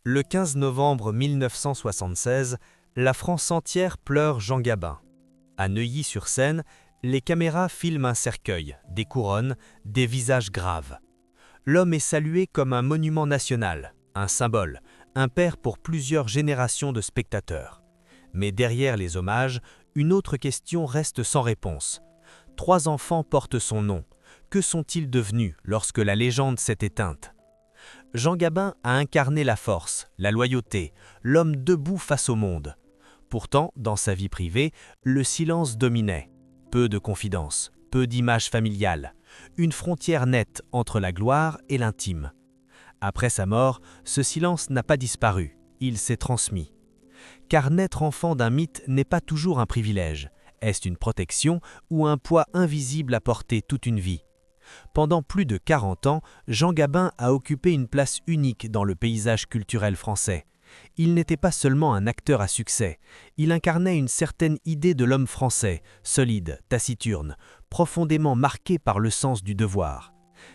Le 15 novembre 1976, la France entière pleure Jean Gabin. À Neuilly-sur-Seine, les caméras filment un cercueil, des couronnes, des visages graves. L'homme est salué comme un monument national, un symbole, un père pour plusieurs générations de spectateurs. Mais derrière les hommages, une autre question reste sans réponse. 3 enfants portent son nom. Que sont-ils devenus lorsque la légende s'est éteinte? Jean Gabin a incarné la force, la loyauté, l'homme debout face au monde. Pourtant, dans sa vie privée, le silence dominait. Peu de confidences, peu d'images familiales, une frontière nette entre la gloire et l'intime. Après sa mort, ce silence n'a pas disparu, il s'est transmis. Car naître enfant d'un mythe n'est pas toujours un privilège. Est-ce une protection ou un poids invisible à porter toute une vie? Pendant plus de 40 ans, Jean Gabin a occupé une place unique dans le paysage culturel français. Il n'était pas seulement un acteur à succès, il incarnait une certaine idée de l'homme français, solide, taciturne, profondément marqué par le sens du devoir.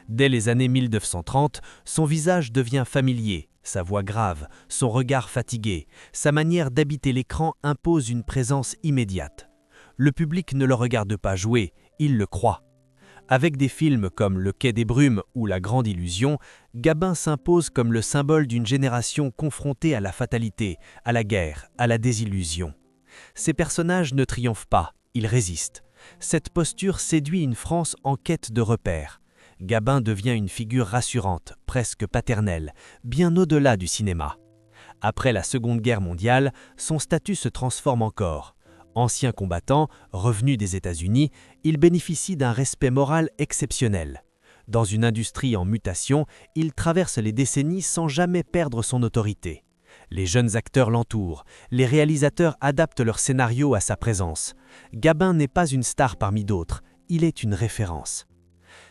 Dès les années 1930, son visage devient familier, sa voix grave, son regard fatigué, sa manière d'habiter l'écran impose une présence immédiate. Le public ne le regarde pas jouer, il le croit. Avec des films comme Le Quai des Brumes ou La Grande Illusion, Gabin s'impose comme le symbole d'une génération confrontée à la fatalité, à la guerre, à la désillusion. Ces personnages ne triomphent pas, ils résistent. Cette posture séduit une France en quête de repères. Gabin devient une figure rassurante, presque paternelle, bien au-delà du cinéma. Après la Seconde Guerre mondiale, son statut se transforme encore. Ancien combattant, revenu des États-Unis, il bénéficie d'un respect moral exceptionnel. Dans une industrie en mutation, il traverse les décennies sans jamais perdre son autorité. Les jeunes acteurs l'entourent, les réalisateurs adaptent leur scénario à sa présence. Gabin n'est pas une star parmi d'autres, il est une référence.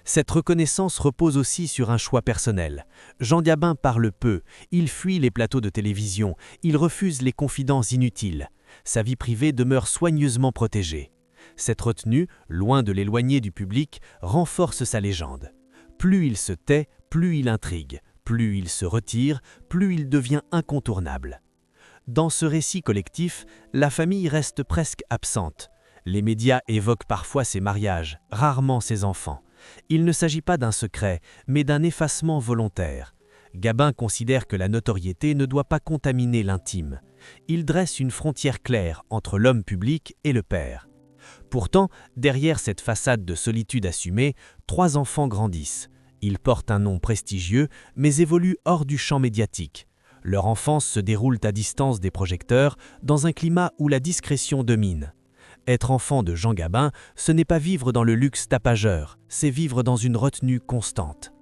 Cette reconnaissance repose aussi sur un choix personnel. Jean Gabin parle peu, il fuit les plateaux de télévision, il refuse les confidences inutiles. Sa vie privée demeure soigneusement protégée. Cette retenue, loin de l'éloigner du public, renforce sa légende. Plus il se tait, plus il intrigue. Plus il se retire, plus il devient incontournable. Dans ce récit collectif, la famille reste presque absente. Les médias évoquent parfois ses mariages, rarement ses enfants. Il ne s'agit pas d'un secret, mais d'un effacement volontaire. Gabin considère que la notoriété ne doit pas contaminer l'intime. Il dresse une frontière claire entre l'homme public et le père. Pourtant, derrière cette façade de solitude assumée, 3 enfants grandissent. Ils portent un nom prestigieux, mais évoluent hors du champ médiatique. Leur enfance se déroule à distance des projecteurs, dans un climat où la discrétion domine. Être enfant de Jean Gabin, ce n'est pas vivre dans le luxe tapageur, c'est vivre dans une retenue constante.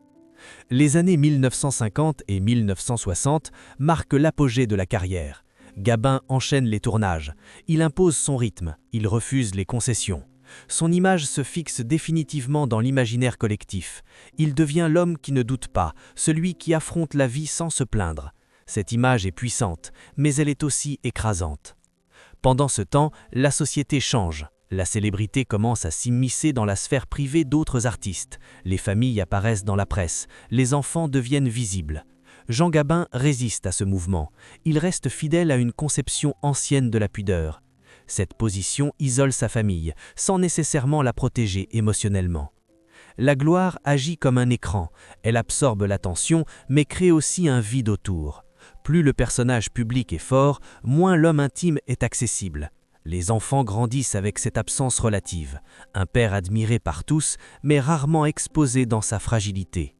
Les années 1950 et 1960 marquent l'apogée de la carrière. Gabin enchaîne les tournages, il impose son rythme, il refuse les concessions. Son image se fixe définitivement dans l'imaginaire collectif. Il devient l'homme qui ne doute pas, celui qui affronte la vie sans se plaindre. Cette image est puissante, mais elle est aussi écrasante. Pendant ce temps, la société change. La célébrité commence à s'immiscer dans la sphère privée d'autres artistes. Les familles apparaissent dans la presse, les enfants deviennent visibles. Jean Gabin résiste à ce mouvement. Il reste fidèle à une conception ancienne de la pudeur. Cette position isole sa famille, sans nécessairement la protéger émotionnellement. La gloire agit comme un écran. Elle absorbe l'attention, mais crée aussi un vide autour. Plus le personnage public est fort, moins l'homme intime est accessible. Les enfants grandissent avec cette absence relative. Un père admiré par tous, mais rarement exposé dans sa fragilité.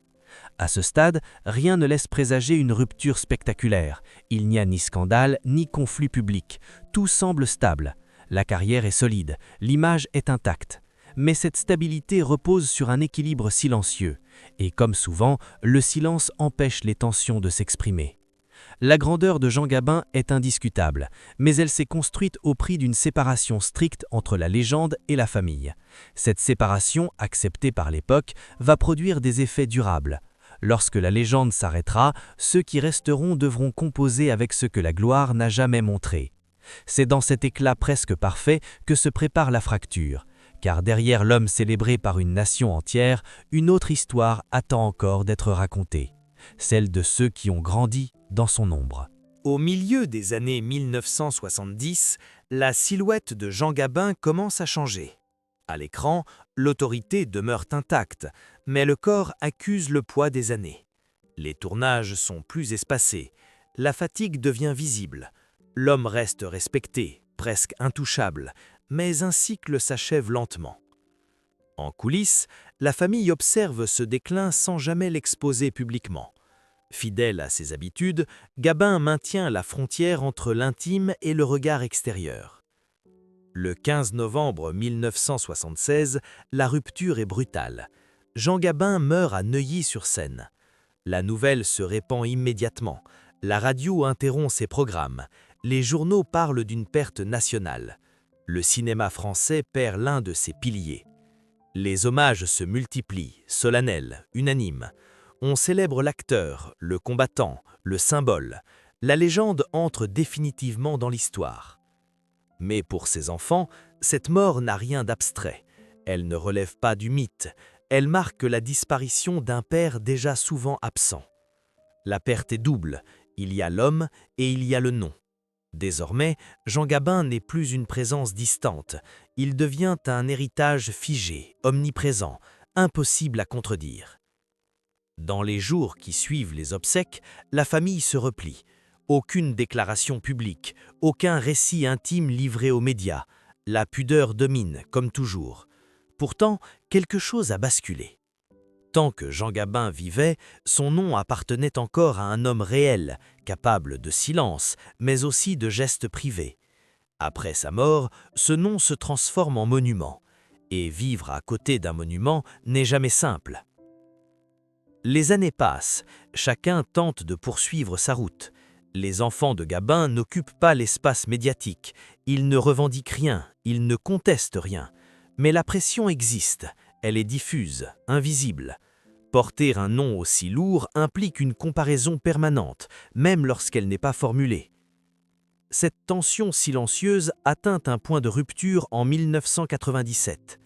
À ce stade, rien ne laisse présager une rupture spectaculaire. Il n'y a ni scandale, ni conflit public. Tout semble stable. La carrière est solide, l'image est intacte. Mais cette stabilité repose sur un équilibre silencieux. Et comme souvent, le silence empêche les tensions de s'exprimer. La grandeur de Jean Gabin est indiscutable, mais elle s'est construite au prix d'une séparation stricte entre la légende et la famille. Cette séparation, acceptée par l'époque, va produire des effets durables. Lorsque la légende s'arrêtera, ceux qui resteront devront composer avec ce que la gloire n'a jamais montré. C'est dans cet éclat presque parfait que se prépare la fracture, car derrière l'homme célébré par une nation entière, une autre histoire attend encore d'être racontée. Celle de ceux qui ont grandi dans son ombre. Au milieu des années 1970, la silhouette de Jean Gabin commence à changer. À l'écran, l'autorité demeure intacte, mais le corps accuse le poids des années. Les tournages sont plus espacés, la fatigue devient visible. L'homme reste respecté, presque intouchable, mais un cycle s'achève lentement. En coulisses, la famille observe ce déclin sans jamais l'exposer publiquement. Fidèle à ses habitudes, Gabin maintient la frontière entre l'intime et le regard extérieur. Le 15 novembre 1976, la rupture est brutale. Jean Gabin meurt à Neuilly-sur-Seine. La nouvelle se répand immédiatement. La radio interrompt ses programmes. Les journaux parlent d'une perte nationale. Le cinéma français perd l'un de ses piliers. Les hommages se multiplient, solennels, unanimes. On célèbre l'acteur, le combattant, le symbole. La légende entre définitivement dans l'histoire. Mais pour ses enfants, cette mort n'a rien d'abstrait. Elle ne relève pas du mythe. Elle marque la disparition d'un père déjà souvent absent. La perte est double. Il y a l'homme et il y a le nom. Désormais, Jean Gabin n'est plus une présence distante. Il devient un héritage figé, omniprésent, impossible à contredire. Dans les jours qui suivent les obsèques, la famille se replie. Aucune déclaration publique, aucun récit intime livré aux médias. La pudeur domine, comme toujours. Pourtant, quelque chose a basculé. Tant que Jean Gabin vivait, son nom appartenait encore à un homme réel, capable de silence, mais aussi de gestes privés. Après sa mort, ce nom se transforme en monument. Et vivre à côté d'un monument n'est jamais simple. Les années passent, chacun tente de poursuivre sa route. Les enfants de Gabin n'occupent pas l'espace médiatique, ils ne revendiquent rien, ils ne contestent rien. Mais la pression existe, elle est diffuse, invisible. Porter un nom aussi lourd implique une comparaison permanente, même lorsqu'elle n'est pas formulée. Cette tension silencieuse atteint un point de rupture en 1997.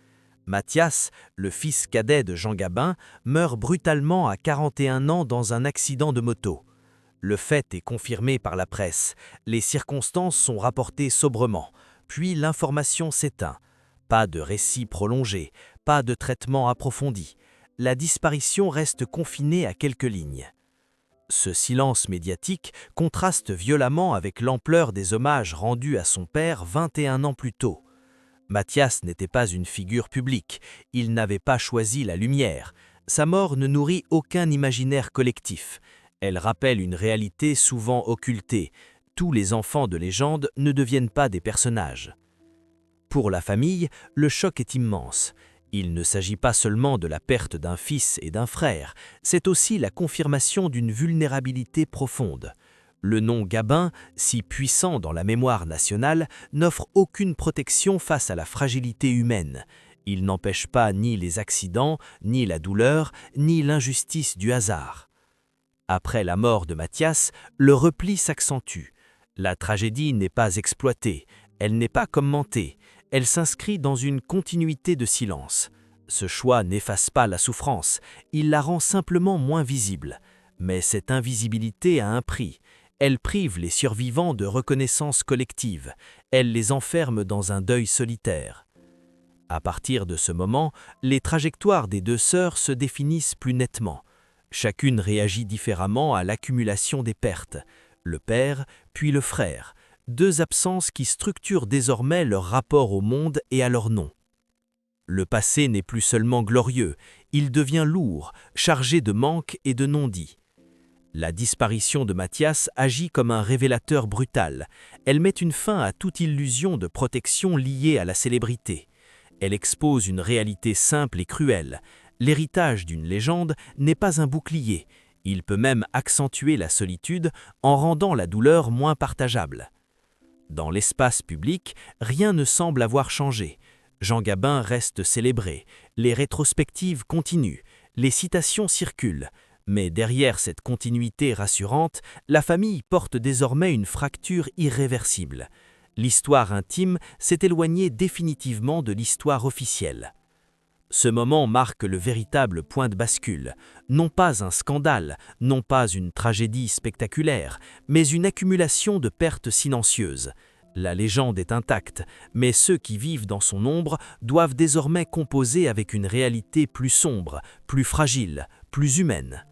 Mathias, le fils cadet de Jean Gabin, meurt brutalement à 41 ans dans un accident de moto. Le fait est confirmé par la presse, les circonstances sont rapportées sobrement, puis l'information s'éteint. Pas de récit prolongé, pas de traitement approfondi. La disparition reste confinée à quelques lignes. Ce silence médiatique contraste violemment avec l'ampleur des hommages rendus à son père 21 ans plus tôt. Mathias n'était pas une figure publique, il n'avait pas choisi la lumière. Sa mort ne nourrit aucun imaginaire collectif. Elle rappelle une réalité souvent occultée. Tous les enfants de légende ne deviennent pas des personnages. Pour la famille, le choc est immense. Il ne s'agit pas seulement de la perte d'un fils et d'un frère, c'est aussi la confirmation d'une vulnérabilité profonde. Le nom Gabin, si puissant dans la mémoire nationale, n'offre aucune protection face à la fragilité humaine. Il n'empêche pas ni les accidents, ni la douleur, ni l'injustice du hasard. Après la mort de Mathias, le repli s'accentue. La tragédie n'est pas exploitée, elle n'est pas commentée, elle s'inscrit dans une continuité de silence. Ce choix n'efface pas la souffrance, il la rend simplement moins visible. Mais cette invisibilité a un prix. Elle prive les survivants de reconnaissance collective, elle les enferme dans un deuil solitaire. À partir de ce moment, les trajectoires des deux sœurs se définissent plus nettement. Chacune réagit différemment à l'accumulation des pertes, le père puis le frère, deux absences qui structurent désormais leur rapport au monde et à leur nom. Le passé n'est plus seulement glorieux, il devient lourd, chargé de manques et de non-dits. La disparition de Mathias agit comme un révélateur brutal. Elle met une fin à toute illusion de protection liée à la célébrité. Elle expose une réalité simple et cruelle. L'héritage d'une légende n'est pas un bouclier. Il peut même accentuer la solitude en rendant la douleur moins partageable. Dans l'espace public, rien ne semble avoir changé. Jean Gabin reste célébré. Les rétrospectives continuent. Les citations circulent. Mais derrière cette continuité rassurante, la famille porte désormais une fracture irréversible. L'histoire intime s'est éloignée définitivement de l'histoire officielle. Ce moment marque le véritable point de bascule. Non pas un scandale, non pas une tragédie spectaculaire, mais une accumulation de pertes silencieuses. La légende est intacte, mais ceux qui vivent dans son ombre doivent désormais composer avec une réalité plus sombre, plus fragile, plus humaine.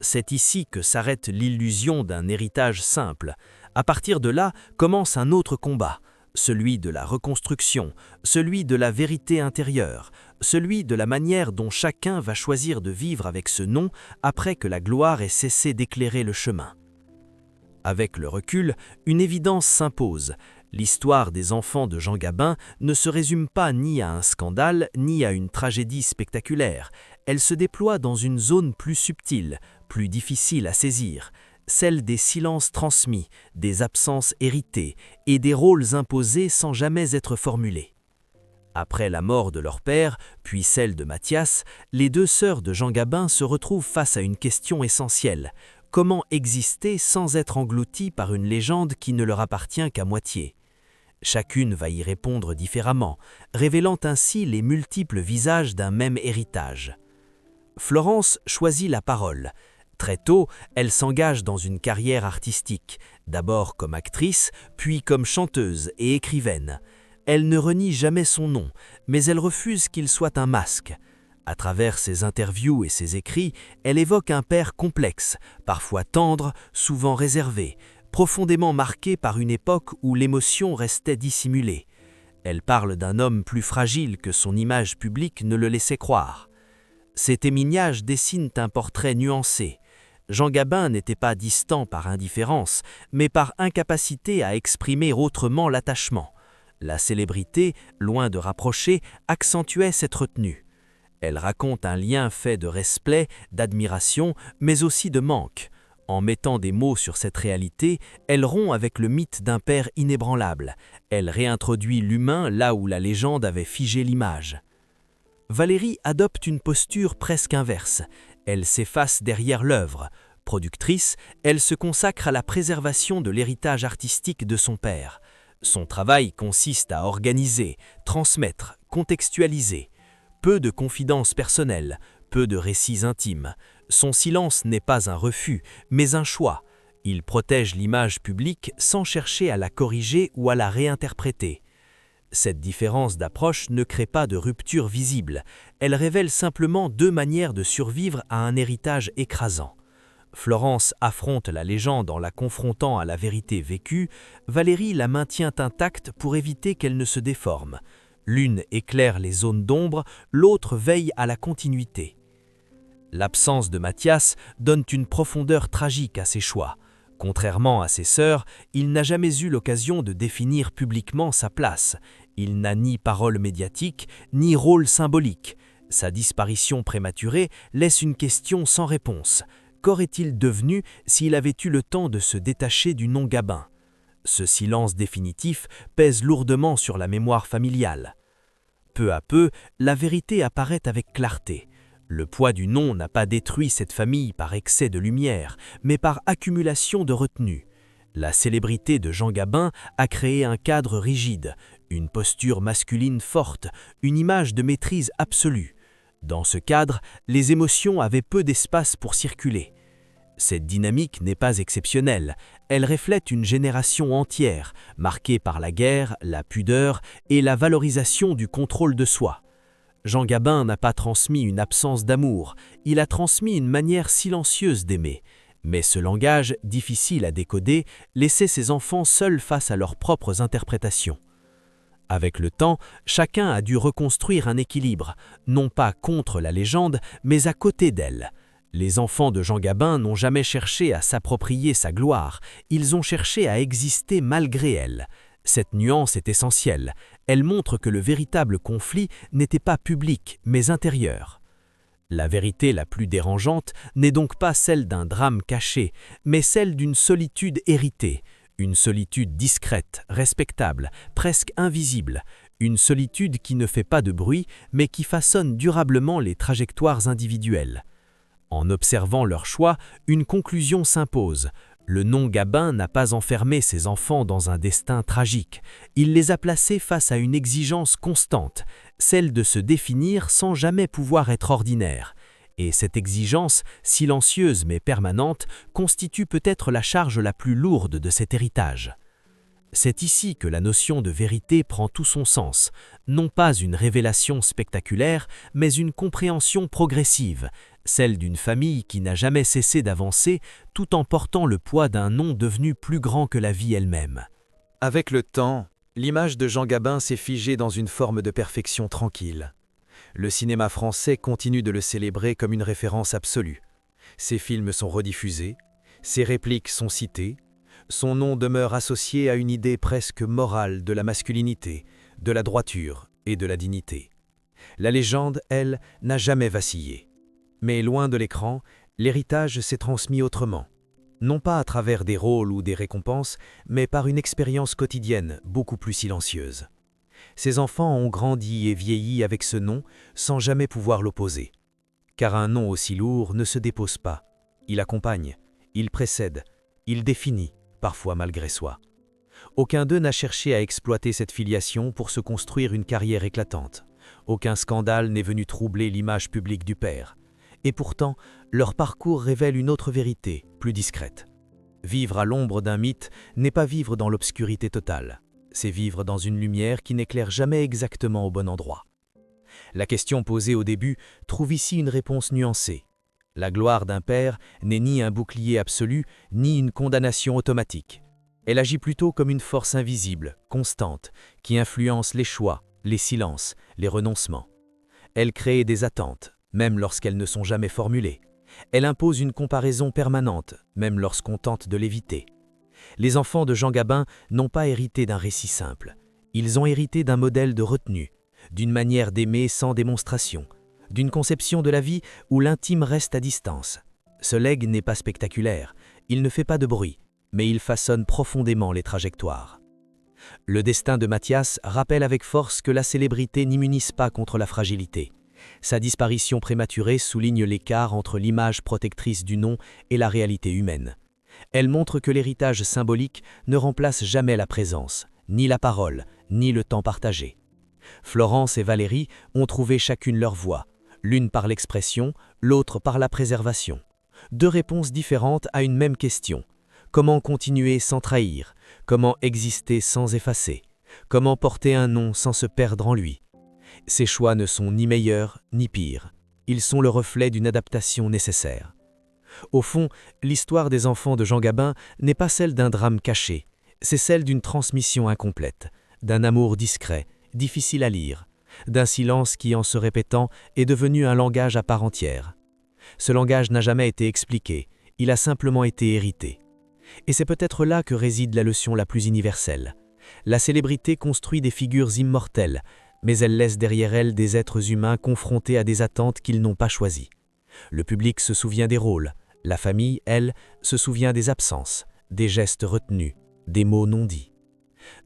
C'est ici que s'arrête l'illusion d'un héritage simple. À partir de là commence un autre combat, celui de la reconstruction, celui de la vérité intérieure, celui de la manière dont chacun va choisir de vivre avec ce nom après que la gloire ait cessé d'éclairer le chemin. Avec le recul, une évidence s'impose. L'histoire des enfants de Jean Gabin ne se résume pas ni à un scandale, ni à une tragédie spectaculaire. Elle se déploie dans une zone plus subtile, plus difficile à saisir, celle des silences transmis, des absences héritées et des rôles imposés sans jamais être formulés. Après la mort de leur père, puis celle de Mathias, les deux sœurs de Jean Gabin se retrouvent face à une question essentielle. Comment exister sans être englouti par une légende qui ne leur appartient qu'à moitié? Chacune va y répondre différemment, révélant ainsi les multiples visages d'un même héritage. Florence choisit la parole. Très tôt, elle s'engage dans une carrière artistique, d'abord comme actrice, puis comme chanteuse et écrivaine. Elle ne renie jamais son nom, mais elle refuse qu'il soit un masque. À travers ses interviews et ses écrits, elle évoque un père complexe, parfois tendre, souvent réservé, profondément marqué par une époque où l'émotion restait dissimulée. Elle parle d'un homme plus fragile que son image publique ne le laissait croire. Ses témoignages dessinent un portrait nuancé. Jean Gabin n'était pas distant par indifférence, mais par incapacité à exprimer autrement l'attachement. La célébrité, loin de rapprocher, accentuait cette retenue. Elle raconte un lien fait de respect, d'admiration, mais aussi de manque. En mettant des mots sur cette réalité, elle rompt avec le mythe d'un père inébranlable. Elle réintroduit l'humain là où la légende avait figé l'image. Valérie adopte une posture presque inverse. Elle s'efface derrière l'œuvre. Productrice, elle se consacre à la préservation de l'héritage artistique de son père. Son travail consiste à organiser, transmettre, contextualiser. Peu de confidences personnelles, peu de récits intimes. Son silence n'est pas un refus, mais un choix. Il protège l'image publique sans chercher à la corriger ou à la réinterpréter. Cette différence d'approche ne crée pas de rupture visible. Elle révèle simplement deux manières de survivre à un héritage écrasant. Florence affronte la légende en la confrontant à la vérité vécue. Valérie la maintient intacte pour éviter qu'elle ne se déforme. L'une éclaire les zones d'ombre, l'autre veille à la continuité. L'absence de Mathias donne une profondeur tragique à ses choix. Contrairement à ses sœurs, il n'a jamais eu l'occasion de définir publiquement sa place. Il n'a ni parole médiatique, ni rôle symbolique. Sa disparition prématurée laisse une question sans réponse. Qu'aurait-il devenu s'il avait eu le temps de se détacher du nom Gabin ? Ce silence définitif pèse lourdement sur la mémoire familiale. Peu à peu, la vérité apparaît avec clarté. Le poids du nom n'a pas détruit cette famille par excès de lumière, mais par accumulation de retenue. La célébrité de Jean Gabin a créé un cadre rigide, une posture masculine forte, une image de maîtrise absolue. Dans ce cadre, les émotions avaient peu d'espace pour circuler. Cette dynamique n'est pas exceptionnelle, elle reflète une génération entière, marquée par la guerre, la pudeur et la valorisation du contrôle de soi. Jean Gabin n'a pas transmis une absence d'amour, il a transmis une manière silencieuse d'aimer. Mais ce langage, difficile à décoder, laissait ses enfants seuls face à leurs propres interprétations. Avec le temps, chacun a dû reconstruire un équilibre, non pas contre la légende, mais à côté d'elle. Les enfants de Jean Gabin n'ont jamais cherché à s'approprier sa gloire, ils ont cherché à exister malgré elle. Cette nuance est essentielle, elle montre que le véritable conflit n'était pas public, mais intérieur. La vérité la plus dérangeante n'est donc pas celle d'un drame caché, mais celle d'une solitude héritée, une solitude discrète, respectable, presque invisible, une solitude qui ne fait pas de bruit, mais qui façonne durablement les trajectoires individuelles. En observant leur choix, une conclusion s'impose. Le non-Gabin n'a pas enfermé ses enfants dans un destin tragique. Il les a placés face à une exigence constante, celle de se définir sans jamais pouvoir être ordinaire. Et cette exigence, silencieuse mais permanente, constitue peut-être la charge la plus lourde de cet héritage. C'est ici que la notion de vérité prend tout son sens, non pas une révélation spectaculaire, mais une compréhension progressive, celle d'une famille qui n'a jamais cessé d'avancer tout en portant le poids d'un nom devenu plus grand que la vie elle-même. Avec le temps, l'image de Jean Gabin s'est figée dans une forme de perfection tranquille. Le cinéma français continue de le célébrer comme une référence absolue. Ses films sont rediffusés, ses répliques sont citées, son nom demeure associé à une idée presque morale de la masculinité, de la droiture et de la dignité. La légende, elle, n'a jamais vacillé. Mais loin de l'écran, l'héritage s'est transmis autrement. Non pas à travers des rôles ou des récompenses, mais par une expérience quotidienne beaucoup plus silencieuse. Ces enfants ont grandi et vieilli avec ce nom sans jamais pouvoir l'opposer. Car un nom aussi lourd ne se dépose pas. Il accompagne, il précède, il définit, parfois malgré soi. Aucun d'eux n'a cherché à exploiter cette filiation pour se construire une carrière éclatante. Aucun scandale n'est venu troubler l'image publique du père. Et pourtant, leur parcours révèle une autre vérité, plus discrète. Vivre à l'ombre d'un mythe n'est pas vivre dans l'obscurité totale. C'est vivre dans une lumière qui n'éclaire jamais exactement au bon endroit. La question posée au début trouve ici une réponse nuancée. La gloire d'un père n'est ni un bouclier absolu, ni une condamnation automatique. Elle agit plutôt comme une force invisible, constante, qui influence les choix, les silences, les renoncements. Elle crée des attentes, même lorsqu'elles ne sont jamais formulées. Elle impose une comparaison permanente, même lorsqu'on tente de l'éviter. Les enfants de Jean Gabin n'ont pas hérité d'un récit simple. Ils ont hérité d'un modèle de retenue, d'une manière d'aimer sans démonstration, d'une conception de la vie où l'intime reste à distance. Ce legs n'est pas spectaculaire, il ne fait pas de bruit, mais il façonne profondément les trajectoires. Le destin de Mathias rappelle avec force que la célébrité n'immunise pas contre la fragilité. Sa disparition prématurée souligne l'écart entre l'image protectrice du nom et la réalité humaine. Elle montre que l'héritage symbolique ne remplace jamais la présence, ni la parole, ni le temps partagé. Florence et Valérie ont trouvé chacune leur voie, l'une par l'expression, l'autre par la préservation. Deux réponses différentes à une même question. Comment continuer sans trahir? Comment exister sans effacer? Comment porter un nom sans se perdre en lui? Ces choix ne sont ni meilleurs ni pires. Ils sont le reflet d'une adaptation nécessaire. Au fond, l'histoire des enfants de Jean Gabin n'est pas celle d'un drame caché, c'est celle d'une transmission incomplète, d'un amour discret, difficile à lire, d'un silence qui, en se répétant, est devenu un langage à part entière. Ce langage n'a jamais été expliqué, il a simplement été hérité. Et c'est peut-être là que réside la leçon la plus universelle. La célébrité construit des figures immortelles, mais elle laisse derrière elle des êtres humains confrontés à des attentes qu'ils n'ont pas choisies. Le public se souvient des rôles, la famille, elle, se souvient des absences, des gestes retenus, des mots non dits.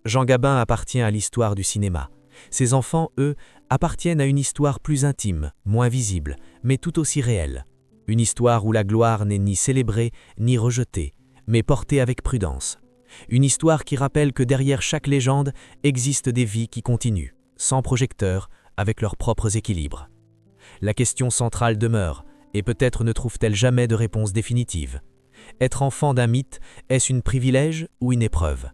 Jean Gabin appartient à l'histoire du cinéma. Ses enfants, eux, appartiennent à une histoire plus intime, moins visible, mais tout aussi réelle. Une histoire où la gloire n'est ni célébrée, ni rejetée, mais portée avec prudence. Une histoire qui rappelle que derrière chaque légende existent des vies qui continuent, sans projecteur, avec leurs propres équilibres. La question centrale demeure, et peut-être ne trouve-t-elle jamais de réponse définitive. Être enfant d'un mythe, est-ce un privilège ou une épreuve?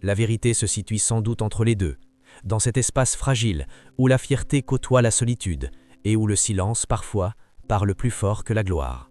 La vérité se situe sans doute entre les deux, dans cet espace fragile où la fierté côtoie la solitude et où le silence, parfois, parle plus fort que la gloire.